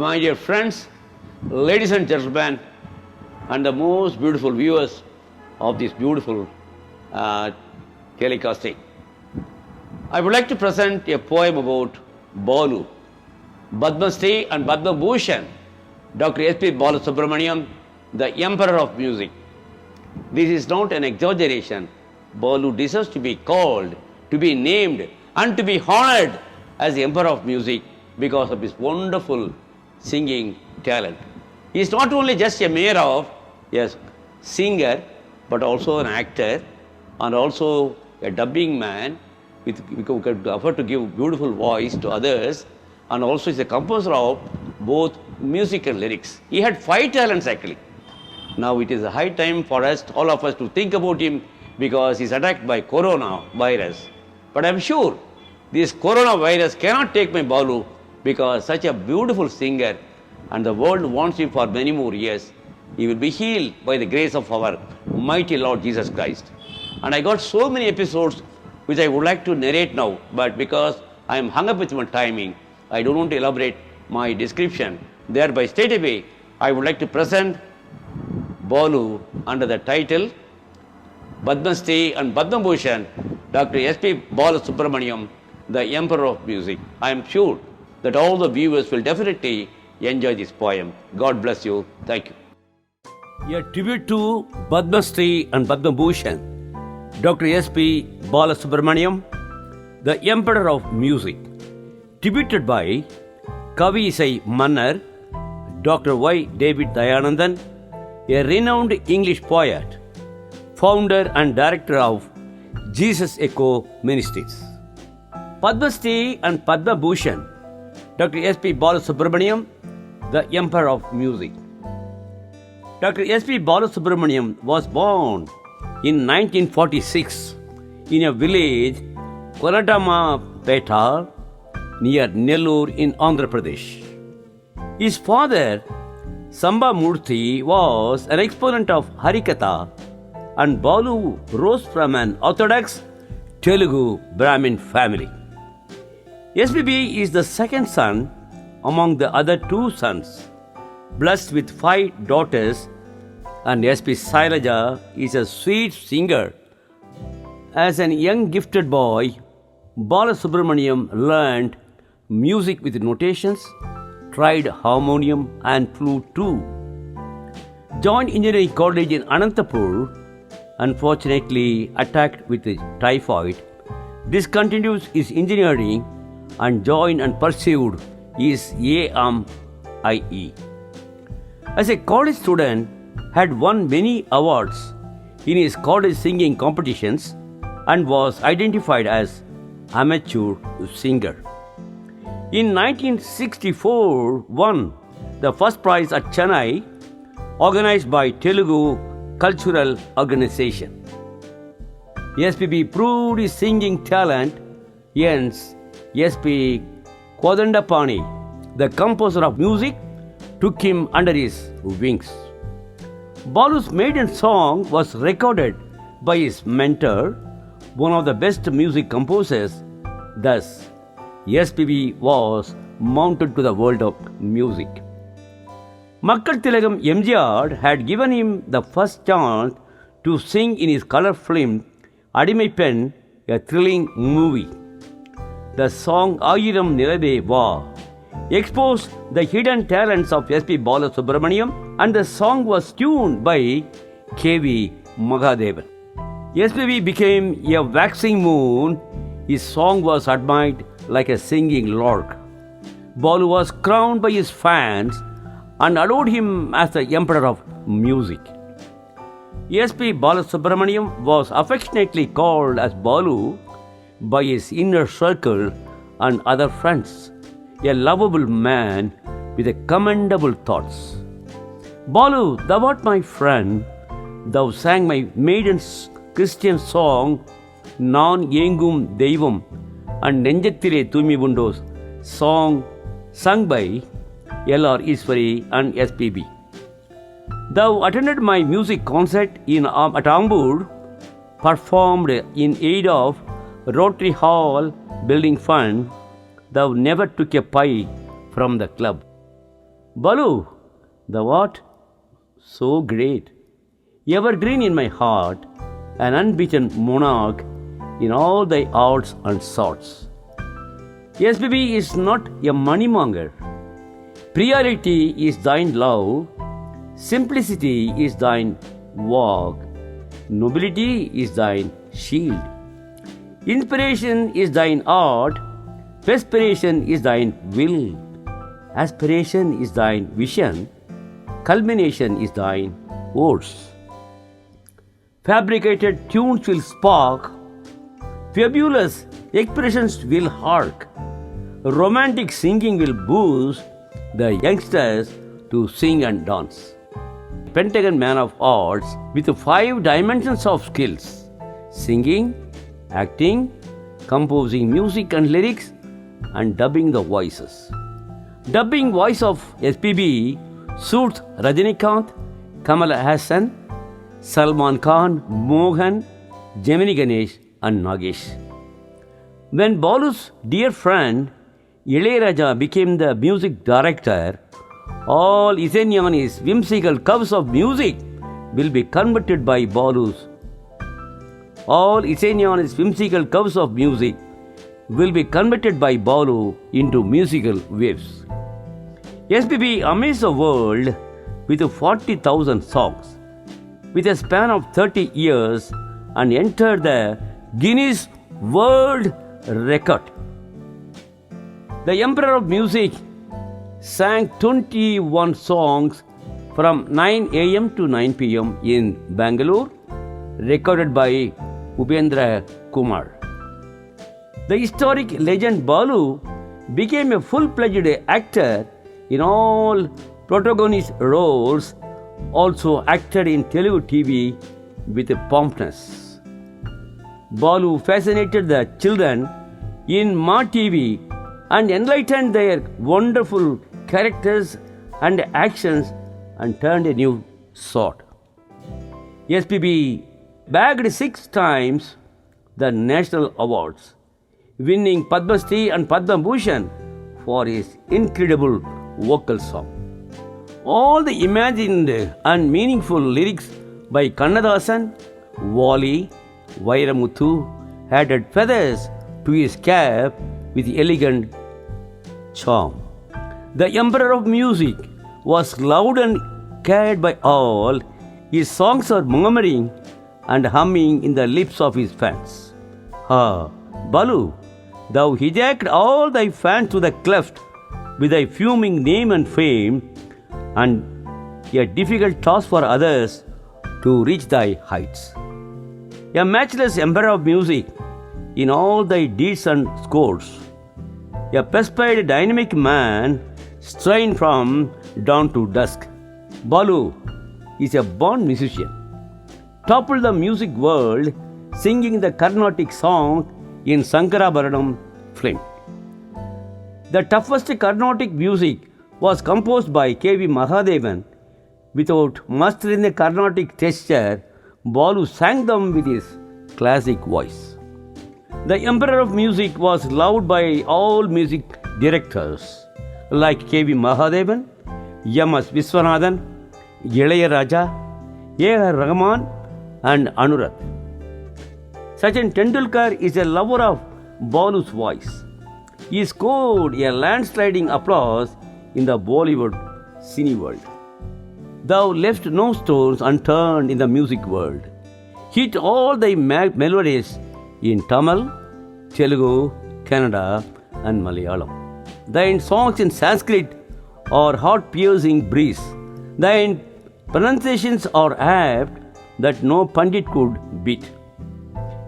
my dear friends, ladies and gentlemen, and the most beautiful viewers of this beautiful telecasting. I would like to present a poem about Balu, Padma Shri and Padma Bhushan, Dr. S.P. Balasubramaniam, the Emperor of Music. This is not an exaggeration. Balu deserves to be called, to be named, and to be honored as the Emperor of Music because of his wonderful singing talent. He is not only just a mayor of a singer, but also an actor and also a dubbing man who could afford to give beautiful voice to others, and also is a composer of both music and lyrics. He had 5 talents actually. Now it is a high time for us, all of us, to think about him because he is attacked by coronavirus. But I am sure this coronavirus cannot take my Balu because such a beautiful singer and the world wants him for many more years. He will be healed by the grace of our mighty Lord Jesus Christ. And I got so many episodes which I would like to narrate now, but because I am hung up with my timing, I don't want to elaborate my description. Thereby straight away, I would like to present Balu under the title Padma Shri and Padma Bhushan, Dr. S.P. Balasubramaniam, the Emperor of Music. I am sure that all the viewers will definitely enjoy this poem. God bless you. Thank you. A tribute to Padma Shri and Padma Bhushan, Dr. S.P. Balasubramaniam, the Emperor of Music. Tributed by Kavi Isai Mannar, Dr. Y. David Dayanandan, a renowned English poet, founder and director of Jesus Echo Ministries. Padma Shri and Padma Bhushan, Dr. S.P. Balasubramaniam, the Emperor of Music. Dr. S.P. Balasubramaniam was born in 1946 in a village, Koradamapeta, near Nellore in Andhra Pradesh. His father, Samba Murthy, was an exponent of Harikatha, and Balu rose from an orthodox Telugu Brahmin family. SPB is the second son among the other 2 sons, blessed with 5 daughters, and SP Sailaja is a sweet singer. As an young gifted boy, Balasubramaniam learned music with notations, tried harmonium and flute too. Joined engineering college in Anantapur, unfortunately attacked with typhoid, discontinued his engineering and joined and pursued his AMIE. As a college student, had won many awards in his college singing competitions and was identified as amateur singer. In 1964, won the first prize at Chennai, organized by Telugu Cultural Organization. SPB proved his singing talent, hence SP Kodandapani, the composer of music, took him under his wings. Balu's maiden song was recorded by his mentor, one of the best music composers. Thus, SPB was mounted to the world of music. Makkal Tilagam MGR had given him the first chance to sing in his color film Adimai Pen, a thrilling movie. The song Ayiram Nilade Va exposed the hidden talents of S.P. Balasubramaniam, and the song was tuned by K.V. Mahadevan. SPB became a waxing moon. His song was admired like a singing lark. Balu was crowned by his fans and adored him as the Emperor of Music. S.P. Balasubramaniam was affectionately called as Balu by his inner circle and other friends, a lovable man with a commendable thoughts. Balu, thou art my friend, thou sang my maiden's Christian song, Naan Yengum Deivam and Nenjathile Thumi Bundos, song sung by L.R. Iswari and SPB. Thou attended my music concert at Ambur, performed in aid of Rotary Hall Building Fund. Thou never took a pie from the club. Balu, the what? So great. Evergreen in my heart, an unbeaten monarch in all thy arts and sorts. SBB is not a moneymonger. Priority is thine love, simplicity is thine walk, nobility is thine shield. Inspiration is thine art, perspiration is thine will, aspiration is thine vision, culmination is thine words. Fabricated tunes will spark, fabulous expressions will hark, romantic singing will boost the youngsters to sing and dance. Pentagon man of arts with 5 dimensions of skills: singing, acting, composing music and lyrics, and dubbing the voices. Dubbing voice of SPB suits Rajinikanth, Kamal Hassan, Salman Khan, Mohan, Gemini Ganesh, and Nagesh. When Balu's dear friend Ilayaraja became the music director, all Isenyani's whimsical curves of music will be converted by Balu's. All Isenyani's whimsical curves of music will be converted by Balu into musical waves. SPB amazed the world with 40,000 songs, with a span of 30 years, and entered the Guinness World Record. The Emperor of Music sang 21 songs from 9 am to 9 pm in Bangalore, recorded by Upendra Kumar. The historic legend Balu became a full-fledged actor in all protagonist roles, also acted in Telugu TV with a promptness. Balu fascinated the children in Ma TV and enlightened their wonderful characters and actions and turned a new sort. SPB bagged 6 times the national awards, winning Padma Shri and Padma Bhushan for his incredible vocal song. All the imagined and meaningful lyrics by Kannadasan, Wali, Vairamuthu added feathers to his cap with elegant charm. The Emperor of Music was loved and cared by all. His songs are murmuring and humming in the lips of his fans. Balu, thou hijacked all thy fans to the cleft with thy fuming name and fame, and a difficult task for others to reach thy heights. A matchless Emperor of Music in all thy deeds and scores. A perspired dynamic man strained from dawn to dusk. Balu is a born musician. Toppled the music world singing the Carnatic song in Sankarabharanam film. The toughest Carnatic music was composed by K.V. Mahadevan. Without mastering the Carnatic texture, Balu sang them with his classic voice. The Emperor of Music was loved by all music directors like K.V. Mahadevan, M.S. Viswanathan, Ilayaraja, A.R. Rahman, and Anuradh. Sachin Tendulkar is a lover of Balu's voice. He scored a landsliding applause in the Bollywood cine world. Thou left no stones unturned in the music world. Hit all thy melodies in Tamil, Telugu, Kannada, and Malayalam. Thine songs in Sanskrit are heart-piercing breeze. Thine pronunciations are apt that no Pandit could beat.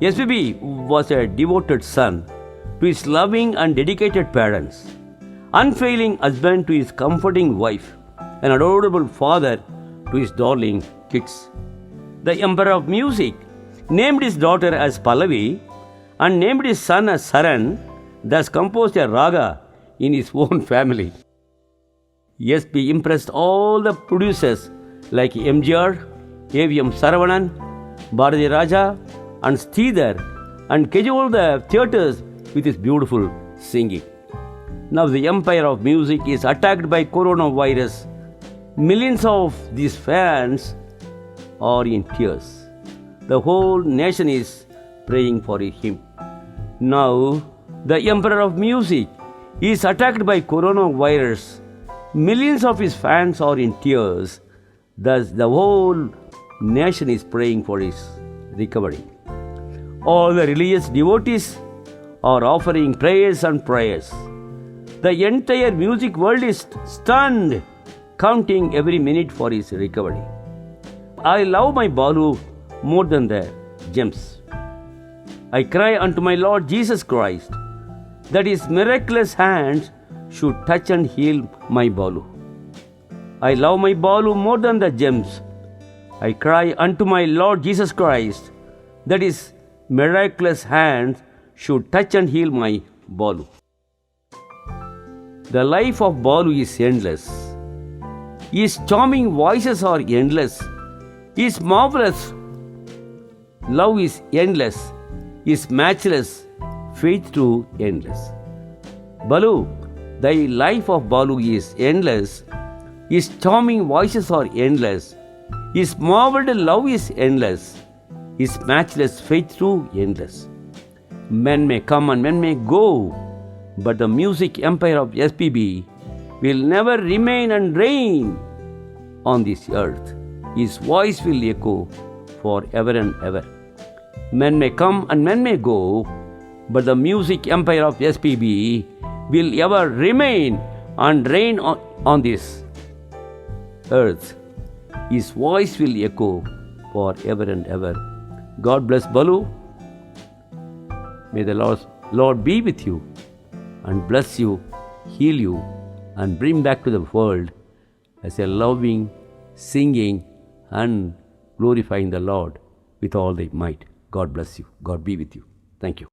SPB was a devoted son to his loving and dedicated parents, unfailing husband to his comforting wife, an adorable father to his darling kids. The Emperor of Music named his daughter as Pallavi and named his son as Saran, thus composed a raga in his own family. SPB impressed all the producers like MGR, A.V.M. Saravanan, Bharati Raja, and Sridhar, and cajoled the theatres with his beautiful singing. Now the empire of music is attacked by coronavirus. Millions of these fans are in tears. The whole nation is praying for him. Now the emperor of music is attacked by coronavirus. Millions of his fans are in tears. Thus the whole nation is praying for his recovery. All the religious devotees are offering prayers and prayers. The entire music world is stunned, counting every minute for his recovery. I love my Balu more than the gems. I cry unto my Lord Jesus Christ that his miraculous hands should touch and heal my Balu. I love my Balu more than the gems. I cry unto my Lord Jesus Christ that his miraculous hands should touch and heal my Balu. The life of Balu is endless. His charming voices are endless. His marvelous love is endless. His matchless faith too endless. Balu, the life of Balu is endless. His charming voices are endless. His marveled love is endless. His matchless faith too endless. Men may come and men may go, but the music empire of SPB will never remain and reign on this earth. His voice will echo forever and ever. Men may come and men may go, but the music empire of SPB will ever remain and reign on this earth. His voice will echo forever and ever. God bless Balu. May the Lord be with you and bless you, heal you, and bring back to the world as a loving, singing, and glorifying the Lord with all thy might. God bless you. God be with you. Thank you.